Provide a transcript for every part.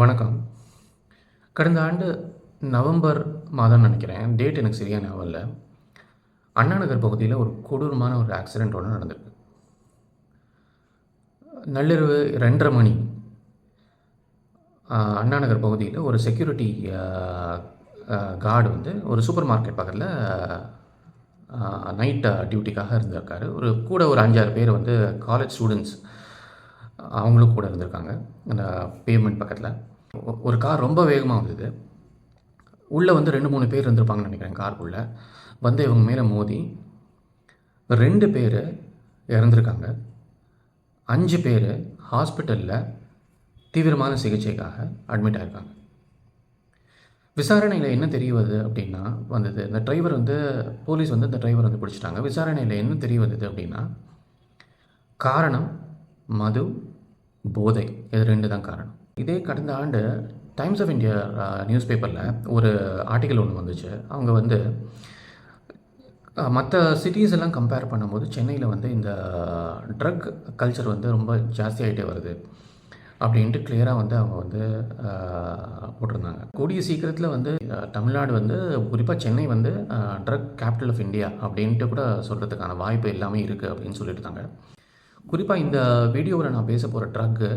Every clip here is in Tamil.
வணக்கம். கடந்த ஆண்டு நவம்பர் மாதம்னு நினைக்கிறேன். டேட் எனக்கு சரியா ஞாபகம் இல்ல. அண்ணா நகர் பகுதியில ஒரு கொடூரமான ஒரு ஆக்சிடென்ட் ஒண்ணு நடந்திருக்கு. நள்ளிரவு 2:30 மணி அண்ணா நகர் பகுதியில ஒரு செக்யூரிட்டி அ அ கார்டு வந்து ஒரு சூப்பர் மார்க்கெட் பக்கத்தில நைட் டியூட்டிக்காக இருந்திருக்காரு. கூட ஒரு 5, 6 பேர் வந்து காலேஜ் ஸ்டூடண்ட்ஸ் அவங்களும் கூட இருந்திருக்காங்க. அந்த பேவ்மெண்ட் பக்கத்தில. ஒரு கார் ரொம்ப வேகமா வந்தது. உள்ள வந்து 2, 3 பேர் இருந்திருப்பாங்கன்னு நினைக்கிறேன் காருக்குள்ள. வந்து இவங்க மேல மோதி 2 பேரு இறந்திருக்காங்க. 5 பேரு ஹாஸ்பிட்டல்ல தீவிரமான சிகிச்சைக்காக அட்மிட் ஆயிருக்காங்க. விசாரணையில என்ன தெரிய வருது அப்டின்னா வந்தது, இந்த டிரைவர் வந்து போலீஸ் வந்து இந்த டிரைவர வந்து பிடிச்சுட்டாங்க. விசாரணையில என்ன தெரிய வந்தது அப்டின்னா, காரணம் மது, போதை. இது 2 தான் காரணம். இதே கடந்த ஆண்டு டைம்ஸ் ஆஃப் இந்தியா நியூஸ் பேப்பர்ல ஒரு ஆர்டிக்கிள் ஒண்ணு வந்துச்சு. அவங்க வந்து மத்த சிட்டீஸ் எல்லாம் கம்பேர் பண்ணும்போது சென்னையில வந்து இந்த ட்ரக் கல்ச்சர் வந்து ரொம்ப ஜாஸ்தியாயிட்டே வருது. அப்படின்ட்டு கிளியரா வந்து அவங்க வந்து போட்டிருந்தாங்க. கூடிய சீக்கிரத்தில வந்து தமிழ்நாடு வந்து குறிப்பா சென்னை வந்து ட்ரக் கேபிட்டல் ஆஃப் இந்தியா அப்படின்ட்டு கூட சொல்றதுக்கான வாய்ப்பு எல்லாமே இருக்கு அப்படின்னு சொல்லியிருந்தாங்க. குறிப்பா இந்த வீடியோவுல நான் பேச போற ட்ரக்கு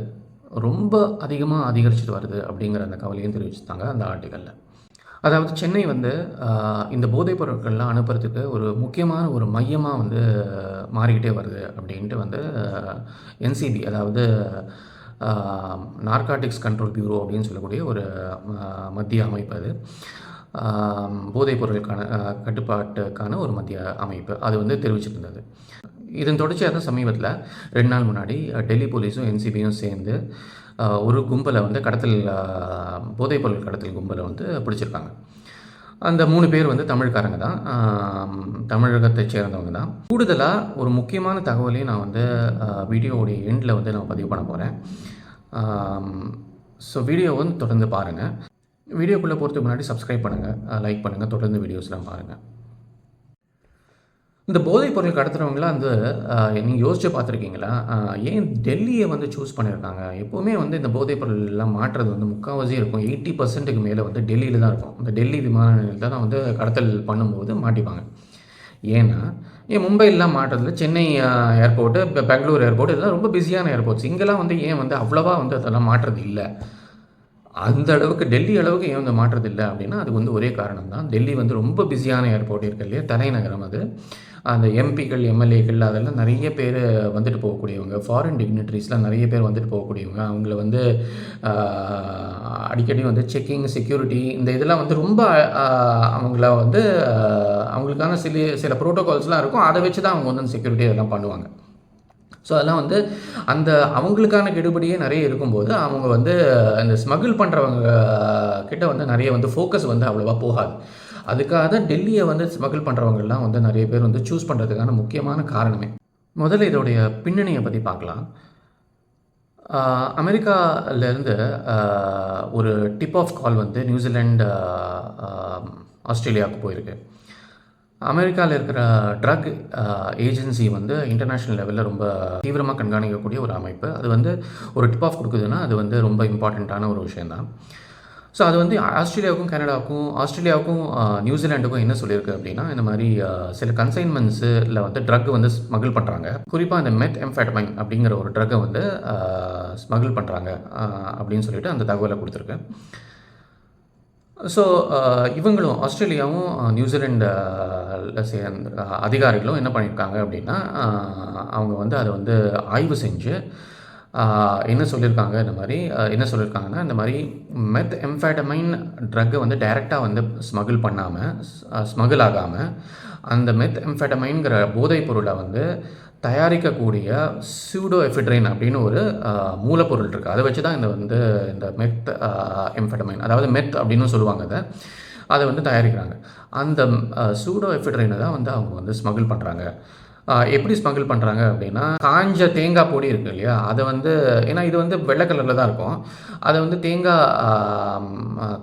ரொம்ப அதிகமா அதிகரிச்சுட்டு வருது அப்படிங்கிற அந்த கவலையும் தெரிவிச்சிருந்தாங்க அந்த ஆர்டிக்கல்ல. அதாவது சென்னை வந்து இந்த போதைப் பொருட்கள்லாம் அனுப்புறதுக்கு ஒரு முக்கியமான ஒரு மையமா வந்து மாறிக்கிட்டே வருது அப்படின்ட்டு வந்து என்சிபி அதாவது நார்காட்டிக்ஸ் கண்ட்ரோல் பியூரோ அப்படின்னு சொல்லக்கூடிய ஒரு மத்திய அமைப்பு அது. போதைப் பொருளுக்கான கட்டுப்பாட்டுக்கான ஒரு மத்திய அமைப்பு. அது வந்து தெரிவிச்சிருந்தது. இதன் தொடர்ச்சியா தான் சமீபத்தில 2 நாள் முன்னாடி டெல்லி போலீஸும், என்சிபியும் சேர்ந்து ஒரு கும்பல வந்து போதைப் பொருள் கடத்தல் கும்பல வந்து பிடிச்சிருக்காங்க. அந்த 3 பேர் வந்து தமிழ்காரங்க தான். தமிழகத்தைச் சேர்ந்தவங்க தான். கூடுதலா ஒரு முக்கியமான தகவலையும் நான் வந்து வீடியோவுடைய எண்ட்ல வந்து நான் பதிவு பண்ண போறேன். ஸோ வீடியோவ வந்து தொடர்ந்து பாருங்க. வீடியோக்குள்ள போறதுக்கு முன்னாடி சப்ஸ்கிரைப் பண்ணுங்க, லைக் பண்ணுங்க, தொடர்ந்து வீடியோஸ்லாம் பாருங்க. இந்த போதைப் பொருள் கடத்துறவங்கலாம் வந்து நீங்க யோசிச்சு பார்த்துருக்கீங்களா? ஏன் டெல்லிய வந்து சூஸ் பண்ணியிருக்காங்க? எப்பவுமே வந்து இந்த போதைப் பொருள்லாம் மாட்டுறது வந்து முக்காவாசி இருக்கும். 80%க்கு மேல வந்து டெல்லியில தான் இருக்கும். இந்த டெல்லி விமான நிலையத்தில தான் வந்து கடத்தல் பண்ணும்போது மாட்டிப்பாங்க. ஏன்னா, ஏன் மும்பைலலாம் மாட்டுறதில்ல. சென்னை ஏர்போர்ட்டு, பெங்களூர் ஏர்போர்ட் இதெல்லாம் ரொம்ப பிஸியான ஏர்போர்ட்ஸ். இங்கலாம் வந்து ஏன் வந்து அவ்வளவா வந்து அதெல்லாம் மாட்டுறது இல்ல? அந்த அளவுக்கு டெல்லி அளவுக்கு ஏன் வந்து மாட்டுறது இல்ல அப்டின்னா, அதுக்கு வந்து ஒரே காரணம் தான். டெல்லி வந்து ரொம்ப பிஸியான ஏர்போர்ட் இருக்கு இல்லையா? தலைநகரம் அது. அந்த எம்பிக்கள், எம்எல்ஏக்கள் அதெல்லாம் நெறைய பேரு வந்துட்டு போகக்கூடியவங்க. ஃபாரின் டிக்னிட்டரிஸ்லாம் நெறைய பேர் வந்துட்டு போகக்கூடியவங்க. அவங்கள வந்து ஆ அடிக்கடி வந்து செக்கிங், செக்யூரிட்டி இந்த இதெல்லாம் வந்து ரொம்ப அவங்கள வந்து அவங்களுக்கான சில புரோட்டோகால்ஸ்லாம் இருக்கும். அத வச்சு தான் அவங்க வந்து அந்த செக்யூரிட்டி அதெல்லாம் பண்ணுவாங்க. ஸோ அதெல்லாம் வந்து அந்த அவங்களுக்கான கெடுபிடியே நெறைய இருக்கும்போது, அவங்க வந்து இந்த ஸ்மக்கிள் பண்றவங்க கிட்ட வந்து நெறைய வந்து ஃபோக்கஸ் வந்து அவ்வளவா போகாது. அதுக்காக தான் டெல்லிய வந்து ஸ்மக்கிள் பண்றவங்கலாம் வந்து நெறைய பேர் வந்து சூஸ் பண்றதுக்கான முக்கியமான காரணமே. முதல்ல இதோடைய பின்னணிய பத்தி பார்க்கலாம். அமெரிக்காலேருந்து ஒரு டிப் ஆஃப் கால் வந்து நியூசிலாந்து, ஆஸ்திரேலியாவுக்கு போயிருக்கு. அமெரிக்கால இருக்கிற ட்ரக் ஏஜென்சி வந்து இன்டர்நேஷனல் லெவல்ல ரொம்ப தீவிரமா கண்காணிக்கக்கூடிய ஒரு அமைப்பு. அது வந்து ஒரு டிப் ஆஃப் குடுக்குதுன்னா, அது வந்து ரொம்ப இம்பார்ட்டன்ட்டான ஒரு விஷயம் தான். ஸோ அது வந்து ஆஸ்திரேலியாவுக்கும், கனடாவுக்கும், ஆஸ்திரேலியாவுக்கும், நியூசிலாண்டுக்கும் என்ன சொல்லியிருக்கு அப்டின்னா, இந்த மாரி சில கன்சைன்மெண்ட்ஸ்ல வந்து ட்ரக் வந்து ஸ்மக்கிள் பண்றாங்க. குறிப்பா இந்த மெத்அம்ஃபெட்டமைன் அப்படிங்கிற ஒரு ட்ரக்க வந்து ஸ்மக்கிள் பண்றாங்க அப்படின்னு சொல்லிட்டு அந்த தகவல குடுத்துருக்கு. ஸோ இவங்களும் ஆஸ்திரேலியாவும், நியூசிலாண்டுல சேர்ந்த அதிகாரிகளும் என்ன பண்ணியிருக்காங்க அப்படின்னா, அவங்க வந்து அத வந்து ஆய்வு செஞ்சு என்ன சொல்லியிருக்காங்க இந்த மாரி என்ன சொல்லியிருக்காங்கன்னா, இந்த மாரி மெத்அம்ஃபெட்டமைன் ட்ரக்க வந்து டைரக்ட்டா வந்து ஸ்மக்கிள் பண்ணாம, ஸ்மக்கிள் ஆகாம, அந்த மெத்அம்ஃபெட்டமைன்ங்கிற போதைப் பொருள வந்து தயாரிக்கக்கூடிய சூடோஎஃபிட்ரின் அப்படின்னு ஒரு மூலப்பொருள் இருக்கு. அத வச்சு தான் இந்த எம்ஃபெட்டமைன் அதாவது மெத் அப்படின்னும் சொல்லுவாங்க அத. அத வந்து தயாரிக்கிறாங்க. அந்த சூடோஎஃபிட்ரின தான் வந்து அவங்க வந்து ஸ்மக்கிள் பண்றாங்க. எப்படி ஸ்மக்கிள் பண்றாங்க அப்படின்னா, காஞ்ச தேங்காய் பொடி இருக்கு இல்லையா? அத வந்து ஏன்னா இது வந்து வெள்ள கலர்ல தான் இருக்கும். அத வந்து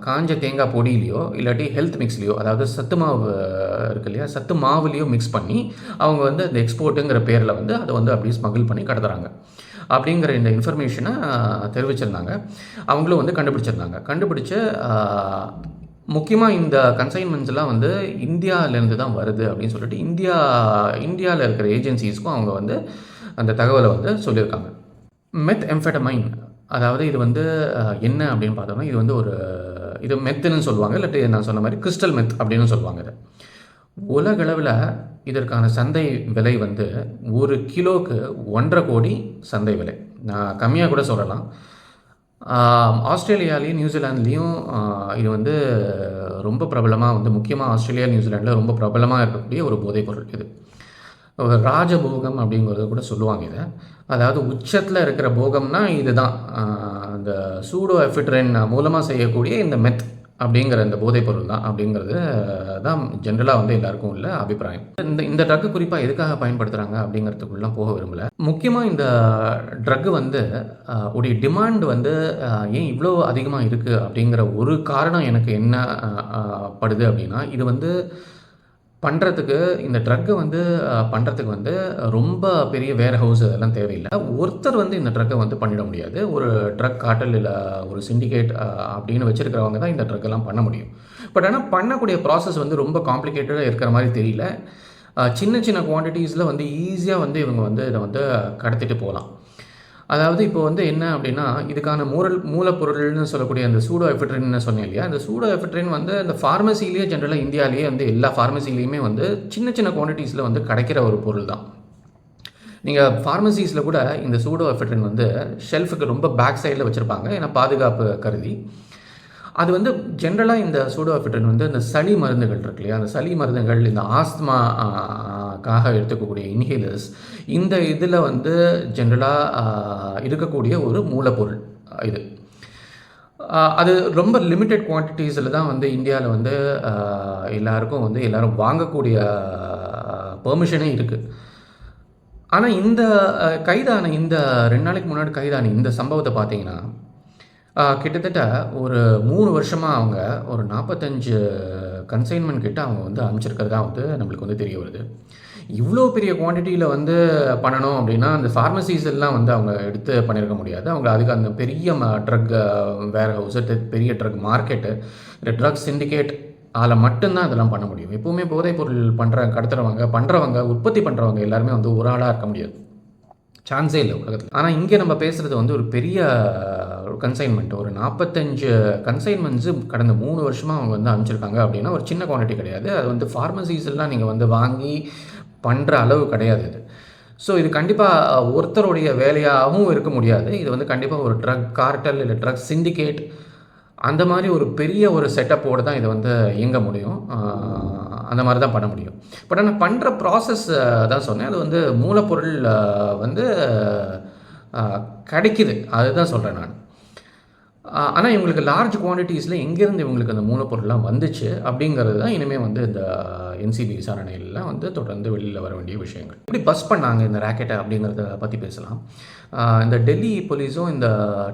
காஞ்ச தேங்காய் பொடியிலயோ, இல்லாட்டி ஹெல்த் மிக்ஸ்லயோ அதாவது சத்து மாவு இருக்கு இல்லையா? சத்து மாவுலயோ மிக்ஸ் பண்ணி, அவங்க வந்து அந்த எக்ஸ்போர்ட்டுங்கிற பேர்ல வந்து அத வந்து அப்படியே ஸ்மக்கிள் பண்ணி கடத்துறாங்க. அப்படிங்கிற இந்த இன்ஃபர்மேஷனை தெரிவிச்சிருந்தாங்க. அவங்களும் வந்து கண்டுபிடிச்சிருந்தாங்க. கண்டுபிடிச்சு முக்கியமாக இந்த கன்சைன்மெண்ட்ஸ்லாம் வந்து இந்தியாவிலேருந்து தான் வருது அப்படின்னு சொல்லிட்டு இந்தியாவில் இருக்கிற ஏஜென்சிஸ்க்கும் அவங்க வந்து அந்த தகவலை வந்து சொல்லியிருக்காங்க. மெத் எம்ஃபெட்டமைன், அதாவது இது வந்து என்ன அப்படின்னு பார்த்தோம்னா, இது வந்து இது மெத்துன்னு சொல்லுவாங்க, இல்லாட்டி நான் சொன்ன மாதிரி கிறிஸ்டல் மெத் அப்படின்னு சொல்லுவாங்க. இது உலகளவில் இதற்கான சந்தை விலை வந்து 1 கிலோவுக்கு 1.5 கோடி சந்தை விலை. நான் கம்மியாக கூட சொல்லலாம். ஆஸ்திரேலியாலேயும் நியூசிலாண்ட்லேயும் இது வந்து ரொம்ப பிரபலமாக வந்து, முக்கியமாக ஆஸ்திரேலியா நியூசிலாண்டில் ரொம்ப பிரபலமாக இருக்கக்கூடிய ஒரு போதைப்பொருள் இது. ராஜபோகம் அப்படிங்கிறத கூட சொல்லுவாங்க இதை. அதாவது உச்சத்தில் இருக்கிற போகம்னா இதுதான். அந்த சூடோ எஃபிட்ரின் மூலமாக செய்யக்கூடிய இந்த மெத் அப்படிங்கிற இந்த போதைப்பொருள் தான் அப்படிங்கிறது தான் ஜென்ரலாக வந்து எல்லாருக்கும் உள்ள அபிப்பிராயம். இந்த ட்ரக்கு குறிப்பாக எதுக்காக பயன்படுத்துகிறாங்க அப்படிங்கிறதுக்குள்ளலாம் போக விரும்பலை. முக்கியமாக இந்த ட்ரக்கு வந்து உடைய டிமாண்ட் வந்து ஏன் இவ்வளோ அதிகமாக இருக்குது அப்படிங்கிற ஒரு காரணம் எனக்கு என்ன படுது அப்படின்னா, இது வந்து பண்ணுறதுக்கு, இந்த ட்ரக்கை வந்து பண்ணுறதுக்கு வந்து ரொம்ப பெரிய வேர் ஹவுஸ் அதெல்லாம் தேவையில்லை. ஒருத்தர் வந்து இந்த ட்ரக்கை வந்து பண்ணிட முடியாது. ஒரு ட்ரக் கார்ட்டல் இல்லை ஒரு சிண்டிகேட் அப்படின்னு வச்சுருக்கிறவங்க தான் இந்த ட்ரக்கெல்லாம் பண்ண முடியும். பட் ஆனால் பண்ணக்கூடிய ப்ராசஸ் வந்து ரொம்ப காம்ப்ளிகேட்டடாக இருக்கிற மாதிரி தெரியல. சின்ன சின்ன குவான்டிட்டிஸில் வந்து ஈஸியாக வந்து இவங்க வந்து இதை வந்து கடத்திட்டு போகலாம். அதாவது இப்போ வந்து என்ன அப்படின்னா, இதுக்கான மூலப்பொருள்னு சொல்லக்கூடிய அந்த சூடோ எஃபிட்ரின்னு சொன்னேன் இல்லையா, அந்த சூடோ எஃபிட்ரின் வந்து அந்த ஃபார்மசிலேயே ஜென்ரலாக இந்தியாவிலேயே வந்து எல்லா ஃபார்மசிலையுமே வந்து சின்ன சின்ன குவான்டிட்டிஸில் வந்து கிடைக்கிற ஒரு பொருள் தான். நீங்கள் ஃபார்மசிஸில் கூட இந்த சூடோ எஃபிட்ரின் வந்து ஷெல்ஃபுக்கு ரொம்ப பேக் சைடில் வச்சுருப்பாங்க, ஏன்னா பாதுகாப்பு கருதி. அது வந்து ஜென்ரலாக இந்த சூடோஎஃபிட்ரின் வந்து இந்த சளி மருந்துகள் இருக்கு இல்லையா, அந்த சளி மருந்துகள், இந்த ஆஸ்துமாக்காக எடுத்துக்கக்கூடிய இன்ஹேலர்ஸ், இந்த இதில் வந்து ஜென்ரலாக இருக்கக்கூடிய ஒரு மூலப்பொருள் இது. அது ரொம்ப லிமிட்டட் குவான்டிட்டிஸில் தான் வந்து இந்தியாவில் வந்து எல்லோரும் வாங்கக்கூடிய பெர்மிஷனே இருக்குது. ஆனால் இந்த கைதான இந்த 2 நாளைக்கு முன்னாடி கைதான இந்த சம்பவத்தை பார்த்தீங்கன்னா, கிட்டத்தட்ட ஒரு 3 வருஷமாக அவங்க ஒரு 45 கன்சைன்மெண்ட் கிட்ட அவங்க வந்து அனுப்பிச்சிருக்கிறதா வந்து நம்மளுக்கு வந்து தெரிய வருது. இவ்வளோ பெரிய குவான்டிட்டியில் வந்து பண்ணணும் அப்படின்னா, அந்த ஃபார்மசிஸ் எல்லாம் வந்து அவங்க எடுத்து பண்ணியிருக்க முடியாது. அவங்க அதுக்கு அந்த பெரிய ட்ரக் வேர் ஹவுஸு, பெரிய ட்ரக் மார்க்கெட்டு, ட்ரக் சிண்டிகேட் அதில் மட்டும்தான் இதெல்லாம் பண்ண முடியும். எப்போவுமே போதைப்பொருள் பண்ணுறவங்க உற்பத்தி பண்ணுறவங்க எல்லாருமே வந்து ஒரு ஆளாக இருக்க முடியாது. சான்ஸே இல்லை உலகத்தில். ஆனால் இங்கே நம்ம பேசுகிறது வந்து ஒரு பெரிய கன்சைன்மெண்ட். ஒரு 45 கன்சைன்மெண்ட்ஸு கடந்த 3 வருஷமாக அவங்க வந்து அனுப்பிச்சிருக்காங்க அப்படின்னா ஒரு சின்ன குவான்டிட்டி கிடையாது. அது வந்து ஃபார்மசிஸ்லாம் நீங்கள் வந்து வாங்கி பண்ணுற அளவு கிடையாது இது. ஸோ இது கண்டிப்பாக ஒருத்தருடைய வேலையாகவும் இருக்க முடியாது. இது வந்து கண்டிப்பாக ஒரு ட்ரக் கார்ட்டல் இல்லை ட்ரக் சிண்டிகேட் அந்த மாதிரி ஒரு பெரிய ஒரு செட்டப்போடு தான் இதை வந்து இயங்க முடியும். அந்த மாதிரி தான் பண்ண முடியும். பட் ஆனால் பண்ணுற ப்ராசஸ் தான் சொன்னேன். அது வந்து மூலப்பொருள் வந்து கிடைக்குது, அதுதான் சொல்கிறேன் நான். ஆனால் இவங்களுக்கு லார்ஜ் குவான்டிட்டிஸில் எங்கேருந்து இவங்களுக்கு அந்த மூலப்பொருள்லாம் வந்துச்சு அப்படிங்கிறது தான் இனிமேல் வந்து இந்த என்சிபி விசாரணையிலாம் வந்து தொடர்ந்து வெளியில் வர வேண்டிய விஷயங்கள். எப்படி பஸ் பண்ணாங்க இந்த ராக்கெட்டை அப்படிங்கிறத பற்றி பேசலாம். இந்த டெல்லி போலீஸும் இந்த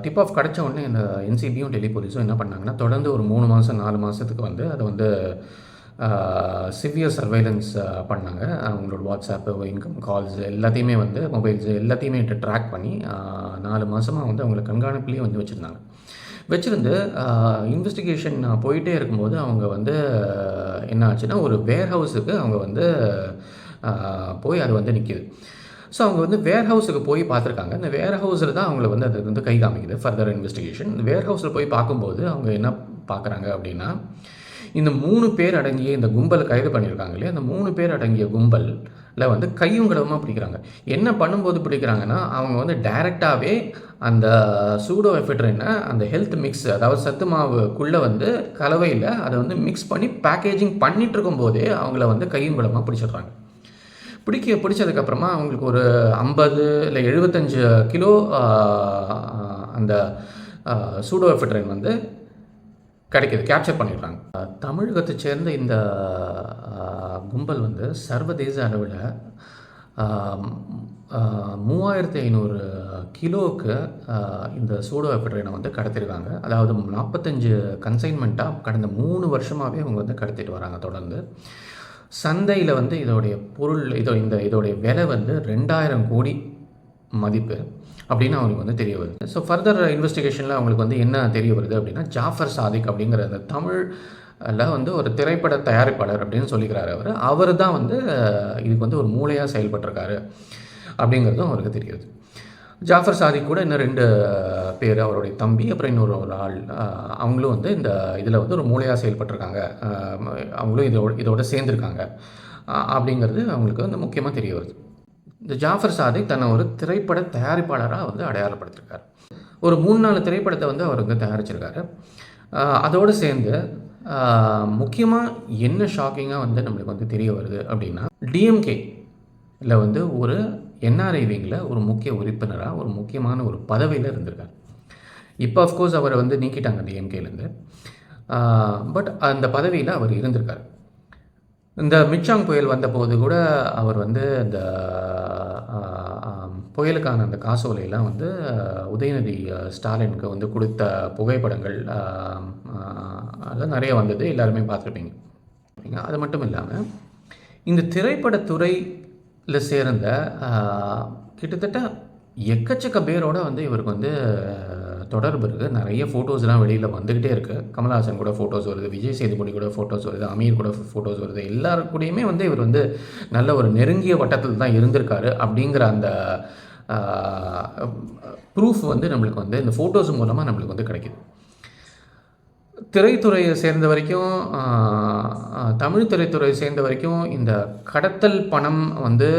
டிப் ஆஃப் கிடச்ச உடனே இந்த என்சிபியும் டெல்லி போலீஸும் என்ன பண்ணாங்கன்னா, தொடர்ந்து ஒரு 3 மாதம் 4 மாதத்துக்கு வந்து அதை வந்து சிவியர் சர்வைலன்ஸ் பண்ணாங்க. அவங்களோட வாட்ஸ்அப்பு, இன்கம் கால்ஸ் எல்லாத்தையுமே வந்து மொபைல்ஸ் எல்லாத்தையுமே ட்ராக் பண்ணி 4 மாதமாக வந்து அவங்களை கண்காணிப்புலேயே வந்து வச்சுருந்து இன்வெஸ்டிகேஷன் போயிட்டே இருக்கும்போது அவங்க வந்து என்ன ஆச்சுன்னா, ஒரு வேர் ஹவுஸுக்கு அவங்க வந்து போய் அது வந்து நிற்கிது. ஸோ அவங்க வந்து வேர் ஹவுஸுக்கு போய் பார்த்துருக்காங்க. இந்த வேர் ஹவுஸில் தான் அவங்கள வந்து அது வந்து கை காமிக்குது ஃபர்தர் இன்வெஸ்டிகேஷன். இந்த வேர் ஹவுஸில் போய் பார்க்கும்போது அவங்க என்ன பார்க்குறாங்க அப்படின்னா, இந்த 3 பேர் அடங்கிய இந்த கும்பலை கைது பண்ணியிருக்காங்க இல்லையா, அந்த 3 பேர் அடங்கிய கும்பலில் வந்து கையும் களவுமாக பிடிக்கிறாங்க. என்ன பண்ணும்போது பிடிக்கிறாங்கன்னா, அவங்க வந்து டைரெக்டாகவே அந்த சூடோ எஃபிட்ரினை அந்த ஹெல்த் மிக்ஸ், அதாவது சத்து மாவுக்குள்ளே வந்து கலவையில் அதை வந்து மிக்ஸ் பண்ணி பேக்கேஜிங் பண்ணிகிட்டு இருக்கும்போதே அவங்கள வந்து கையும் களமாக பிடிச்சிடுறாங்க. பிடிச்சதுக்கப்புறமா அவங்களுக்கு ஒரு 50 இல்லை 75 கிலோ அந்த சூடோ எஃபிட்ரின் வந்து கிடைக்கிது, கேப்சர் பண்ணிடுறாங்க. தமிழகத்தை சேர்ந்த இந்த கும்பல் வந்து சர்வதேச அளவில் 3500 கிலோவுக்கு இந்த சூடோ எஃபிட்ரினை வந்து கடத்திருக்காங்க. அதாவது 45 கன்சைன்மெண்ட்டாக கடந்த 3 வருஷமாகவே அவங்க வந்து கடத்திட்டு வராங்க தொடர்ந்து. சந்தையில் வந்து இதோடைய விலை வந்து 2000 கோடி மதிப்பு அப்படின்னு அவங்களுக்கு வந்து தெரிய வருது. ஸோ ஃபர்தர் இன்வெஸ்டிகேஷனில் அவங்களுக்கு வந்து என்ன தெரிய வருது அப்படின்னா, ஜாஃபர் சாதிக் அப்படிங்கிற அந்த தமிழில் வந்து ஒரு திரைப்பட தயாரிப்பாளர் அப்படின்னு சொல்லிக்கிறார் அவர் தான் வந்து இதுக்கு வந்து ஒரு மூளையாக செயல்பட்டிருக்காரு அப்படிங்கிறதும் அவருக்கு தெரியுது. ஜாஃபர் சாதிக் கூட இன்னும் 2 பேர், அவருடைய தம்பி, அப்புறம் இன்னொரு ஒரு ஆள், அவங்களும் வந்து இந்த இதில் வந்து ஒரு மூளையாக செயல்பட்டிருக்காங்க, அவங்களும் இதோட சேர்ந்துருக்காங்க அப்படிங்கிறது அவங்களுக்கு வந்து முக்கியமாக தெரிய வருது. இந்த ஜாஃபர் சாதிக் தன்னை ஒரு திரைப்பட தயாரிப்பாளராக வந்து அடையாளப்படுத்திருக்கார். ஒரு 3-4 திரைப்படத்தை வந்து அவர் வந்து தயாரிச்சிருக்காரு. அதோடு சேர்ந்து முக்கியமாக என்ன ஷாக்கிங்காக வந்து நம்மளுக்கு வந்து தெரிய வருது அப்படின்னா, டிஎம்கே இல்லை வந்து ஒரு என்ஆர்ஐ விங்கில் ஒரு முக்கிய உறுப்பினராக ஒரு முக்கியமான ஒரு பதவியில் இருந்திருக்கார். இப்போ அஃப்கோர்ஸ் அவரை வந்து நீக்கிட்டாங்க டிஎம்கேலேருந்து. பட் அந்த பதவியில் அவர் இருந்திருக்கார். இந்த மிச்சாங் புயல் வந்தபோது கூட அவர் வந்து இந்த புயலுக்கான அந்த காசோலையெல்லாம் வந்து உதயநிதி ஸ்டாலினுக்கு வந்து கொடுத்த புகைப்படங்கள் அதெல்லாம் நிறைய வந்தது, எல்லாருமே பார்த்துருப்பீங்க. அது மட்டும் இல்லாமல் இந்த திரைப்படத்துறையில் சேர்ந்த கிட்டத்தட்ட எக்கச்சக்க பேரோட வந்து இவருக்கு வந்து தொடர்பு இருக்குது. நிறைய ஃபோட்டோஸ்லாம் வெளியில் வந்துக்கிட்டே இருக்குது. கமல்ஹாசன் கூட ஃபோட்டோஸ் வருது, விஜய் சேதுபதி கூட ஃபோட்டோஸ் வருது, அமீர் கூட ஃபோட்டோஸ் வருது. எல்லாருக்கூடையுமே வந்து இவர் வந்து நல்ல ஒரு நெருங்கிய வட்டத்தில் தான் இருந்திருக்காரு அப்படிங்கிற அந்த ப்ரூஃப் வந்து நம்மளுக்கு வந்து இந்த ஃபோட்டோஸ் மூலமாக நம்மளுக்கு வந்து கிடைக்கிது. திரைத்துறையை சேர்ந்த வரைக்கும், தமிழ் திரைத்துறையை சேர்ந்த வரைக்கும் இந்த கடத்தல் பணம் வந்து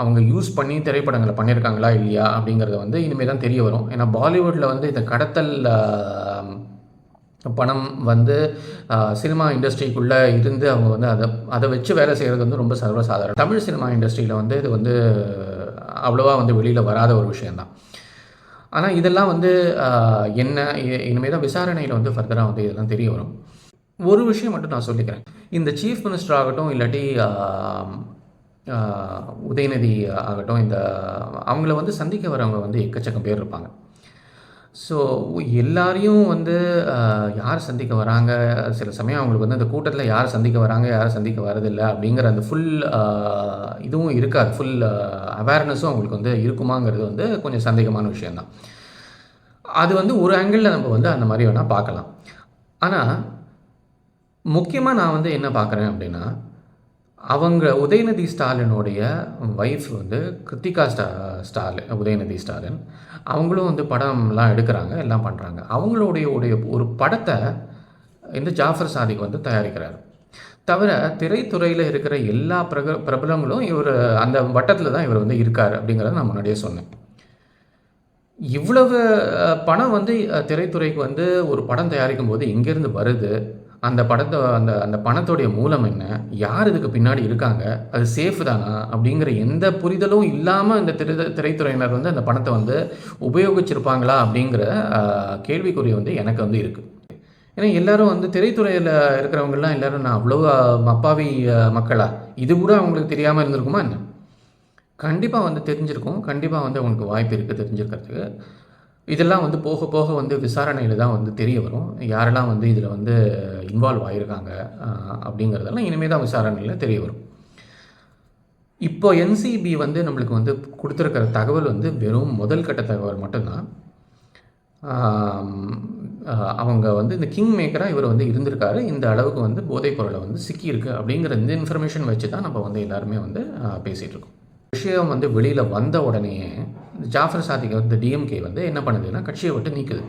அவங்க யூஸ் பண்ணி திரைப்படங்களை பண்ணியிருக்காங்களா இல்லையா அப்படிங்கிறத வந்து இனிமேல் தான் தெரிய வரும். ஏன்னா பாலிவுட்டில் வந்து இந்த கடத்தல் பணம் வந்து சினிமா இண்டஸ்ட்ரிக்குள்ளே இருந்து அவங்க வந்து அதை வச்சு வேலை செய்கிறது வந்து ரொம்ப சர்வசாதாரணம். தமிழ் சினிமா இண்டஸ்ட்ரியில் வந்து இது வந்து அவ்வளோவா வந்து வெளியில் வராத ஒரு விஷயந்தான். ஆனால் இதெல்லாம் வந்து என்ன இனிமேல் தான் விசாரணையில் வந்து ஃபர்தராக வந்து இதெல்லாம் தெரிய வரும். ஒரு விஷயம் மட்டும் நான் சொல்லிக்கிறேன். இந்த சீஃப் மினிஸ்டர் ஆகட்டும், இல்லாட்டி உதயநிதி ஆகட்டும், இந்த அவங்கள வந்து சந்திக்க வரவங்க வந்து எக்கச்சக்கம் பேர் இருப்பாங்க. ஸோ எல்லாரையும் வந்து யார் சந்திக்க வராங்க, சில சமயம் அவங்களுக்கு வந்து அந்த கூட்டத்தில் யார் சந்திக்க வராங்க, யார் சந்திக்க வரதில்லை அப்படிங்கிற அந்த ஃபுல் இதுவும் இருக்காது. ஃபுல் அவேர்னஸும் அவங்களுக்கு வந்து இருக்குமாங்கிறது வந்து கொஞ்சம் சந்தேகமான விஷயந்தான். அது வந்து ஒரு ஆங்கிளில் நம்ம வந்து அந்த மாதிரி வேணால் பார்க்கலாம். ஆனால் முக்கியமாக நான் வந்து என்ன பார்க்குறேன் அப்படின்னா, அவங்க உதயநிதி ஸ்டாலினுடைய ஒய்ஃப் வந்து கிருத்திகா ஸ்டாலின், உதயநிதி ஸ்டாலின், அவங்களும் வந்து படம்லாம் எடுக்கிறாங்க, எல்லாம் பண்ணுறாங்க. அவங்களுடைய ஒரு படத்தை இந்த ஜாஃபர் சாதிக் வந்து தயாரிக்கிறார். தவிர திரைத்துறையில் இருக்கிற எல்லா பிரபலங்களும் இவர் அந்த வட்டத்தில் தான் இவர் வந்து இருக்கார் அப்படிங்கிறத நான் முன்னாடியே சொன்னேன். இவ்வளவு பணம் வந்து திரைத்துறைக்கு வந்து ஒரு படம் தயாரிக்கும் போது எங்கேருந்து வருது, அந்த படத்தை அந்த பணத்தோடைய மூலம் என்ன, யார் இதுக்கு பின்னாடி இருக்காங்க, அது சேஃப் தானா அப்படிங்கிற எந்த புரிதலும் இல்லாமல் இந்த திரைத்துறையினர் வந்து அந்த பணத்தை வந்து உபயோகிச்சிருப்பாங்களா அப்படிங்கிற கேள்விக்குறி வந்து எனக்கு வந்து இருக்குது. ஏன்னா எல்லோரும் வந்து திரைத்துறையில் இருக்கிறவங்கெல்லாம் எல்லோரும் நான் அவ்வளோ அப்பாவி மக்களா, இது கூட அவங்களுக்கு தெரியாமல் இருந்திருக்குமா என்ன? கண்டிப்பாக வந்து தெரிஞ்சிருக்கும். கண்டிப்பாக வந்து அவங்களுக்கு வாய்ப்பு இருக்குது தெரிஞ்சிருக்கிறதுக்கு. இதெல்லாம் வந்து போக போக வந்து விசாரணையில் தான் வந்து தெரிய வரும். யாரெல்லாம் வந்து இதில் வந்து இன்வால்வ் ஆகியிருக்காங்க அப்படிங்கிறதெல்லாம் இனிமேல் தான் விசாரணையில் தெரிய வரும். இப்போ என்சிபி வந்து நம்மளுக்கு வந்து கொடுத்துருக்கிற தகவல் வந்து வெறும் முதல் கட்ட தகவல் மட்டும்தான். அவங்க வந்து இந்த கிங் மேக்கராக இவர் வந்து இருந்திருக்காரு, இந்த அளவுக்கு வந்து போதைப் பொருளை வந்து சிக்கியிருக்கு அப்படிங்கிற இந்த இன்ஃபர்மேஷன் வச்சு தான் நம்ம வந்து எல்லாருமே வந்து பேசிகிட்டு இருக்கோம். விஷயம் வந்து வெளியில் வந்த உடனே ஜாஃபர் சாதிக் வந்து டிஎம்கே வந்து என்ன பண்ணுதுன்னா கட்சியை விட்டு நீக்குது.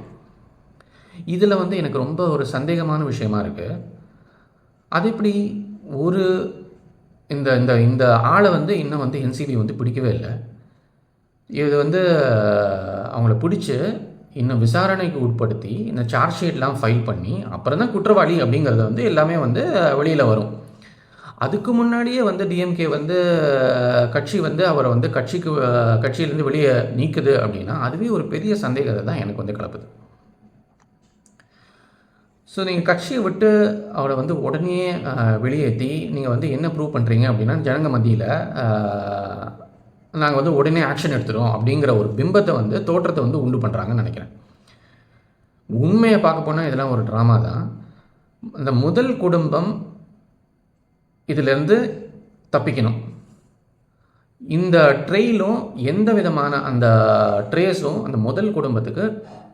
இதில் வந்து எனக்கு ரொம்ப ஒரு சந்தேகமான விஷயமா இருக்குது. அது எப்படி ஒரு இந்த இந்த இந்த ஆளை வந்து இன்னும் வந்து என்சிபி வந்து பிடிக்கவே இல்லை. இது வந்து அவங்கள பிடிச்சி இன்னும் விசாரணைக்கு உட்படுத்தி இந்த சார்ஜ் ஷீட்லாம் ஃபைல் பண்ணி அப்புறம் தான் குற்றவாளி அப்படிங்கிறத வந்து எல்லாமே வந்து வெளியில் வரும். அதுக்கு முன்னாடியே வந்து டிஎம்கே வந்து கட்சி வந்து அவரை வந்து கட்சியிலேருந்து வெளியே நீக்குது அப்படின்னா அதுவே ஒரு பெரிய சந்தேகத்தை தான் எனக்கு வந்து கிளப்புது. ஸோ நீங்கள் கட்சியை விட்டு அவரை வந்து உடனே வெளியேற்றி நீங்கள் வந்து என்ன ப்ரூவ் பண்ணுறீங்க அப்படின்னா ஜனங்க மத்தியில் நாங்கள் வந்து உடனே ஆக்ஷன் எடுத்துகிறோம் அப்படிங்கிற ஒரு பிம்பத்தை வந்து தோற்றத்தை வந்து உண்டு பண்ணுறாங்கன்னு நினைக்கிறேன். உண்மையை பார்க்க போனால் இதெல்லாம் ஒரு ட்ராமா தான். இந்த முதல் குடும்பம் இதிலேருந்து தப்பிக்கணும். இந்த ட்ரேயிலும் எந்த விதமான அந்த ட்ரேஸும் அந்த முதல் குடும்பத்துக்கு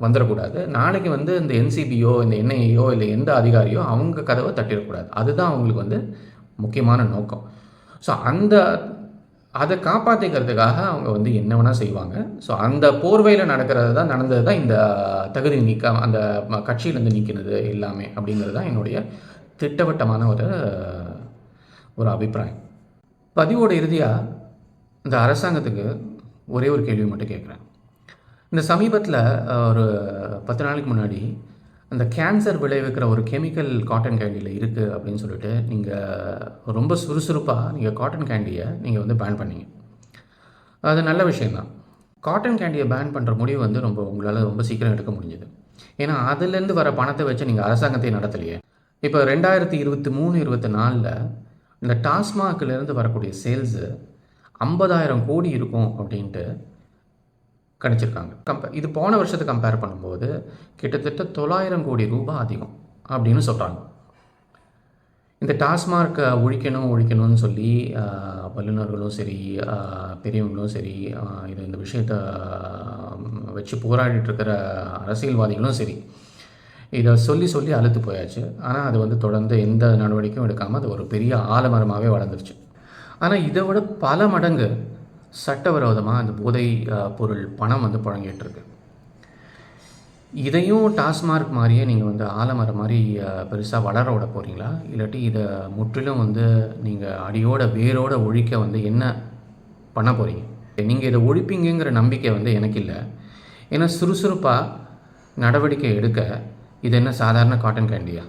வந்துடக்கூடாது. நாளைக்கு வந்து இந்த என்சிபியோ, இந்த என்ஐஏயோ இல்லை எந்த அதிகாரியோ அவங்க கதவை தட்டிடக்கூடாது. அதுதான் அவங்களுக்கு வந்து முக்கியமான நோக்கம். ஸோ அதை காப்பாற்றிக்கிறதுக்காக அவங்க வந்து என்ன வேணால் செய்வாங்க. ஸோ அந்த போர்வையில் நடந்தது தான் இந்த தகுதி நீக்கம், அந்த கட்சியிலேருந்து நீக்கினது எல்லாமே அப்படிங்கிறது தான் என்னுடைய திட்டவட்டமான ஒரு அபிப்பிராயம். பதிவோட இறுதியாக இந்த அரசாங்கத்துக்கு ஒரே ஒரு கேள்வி மட்டும் கேட்குறேன். இந்த சமீபத்தில் ஒரு 10 நாளைக்கு முன்னாடி அந்த கேன்சர் விளைவிக்கிற ஒரு கெமிக்கல் காட்டன் கேண்டியில் இருக்குது அப்படின்னு சொல்லிட்டு நீங்கள் ரொம்ப சுறுசுறுப்பாக நீங்கள் காட்டன் கேண்டியை நீங்கள் வந்து பேன் பண்ணீங்க. அது நல்ல விஷயந்தான். காட்டன் கேண்டியை பேன் பண்ணுற முடிவு வந்து உங்களால் ரொம்ப சீக்கிரம் எடுக்க முடிஞ்சுது. ஏன்னா அதுலேருந்து வர பணத்தை வச்சு நீங்கள் அரசாங்கத்தை நடத்தலையே. இப்போ 2023-24 இந்த டாஸ்மாகிலேருந்து வரக்கூடிய சேல்ஸு 50,000 கோடி இருக்கும் அப்படின்ட்டு கணிச்சிருக்காங்க. இது போன வருஷத்தை கம்பேர் பண்ணும்போது கிட்டத்தட்ட 900 கோடி ரூபாய் அதிகம் அப்படின்னு சொல்கிறாங்க. இந்த டாஸ்மார்க்கை ஒழிக்கணும்னு சொல்லி வல்லுநர்களும் சரி, பெரியவங்களும் சரி, இந்த விஷயத்தை வச்சு போராடிட்டுருக்கிற அரசியல்வாதிகளும் சரி, இதை சொல்லி அழுத்து போயாச்சு. ஆனால் அது வந்து தொடர்ந்து எந்த நடவடிக்கையும் எடுக்காமல் அது ஒரு பெரிய ஆலமரமாகவே வளர்ந்துருச்சு. ஆனால் இதை விட பல மடங்கு சட்டவிரோதமாக அந்த போதை பொருள் பணம் வந்து புழங்கிட்டுருக்கு. இதையும் டாஸ்மார்க் மாதிரியே நீங்கள் வந்து ஆலமரம் மாதிரி பெருசாக வளர விட போகிறீங்களா? இல்லாட்டி இதை முற்றிலும் வந்து நீங்கள் அடியோட வேரோட ஒழிக்க வந்து என்ன பண்ண போகிறீங்க? நீங்கள் இதை ஒழிப்பீங்கிற நம்பிக்கை வந்து எனக்கு இல்லை. ஏன்னா சுறுசுறுப்பாக நடவடிக்கை எடுக்க இது என்ன சாதாரண காட்டன் கேண்டியா?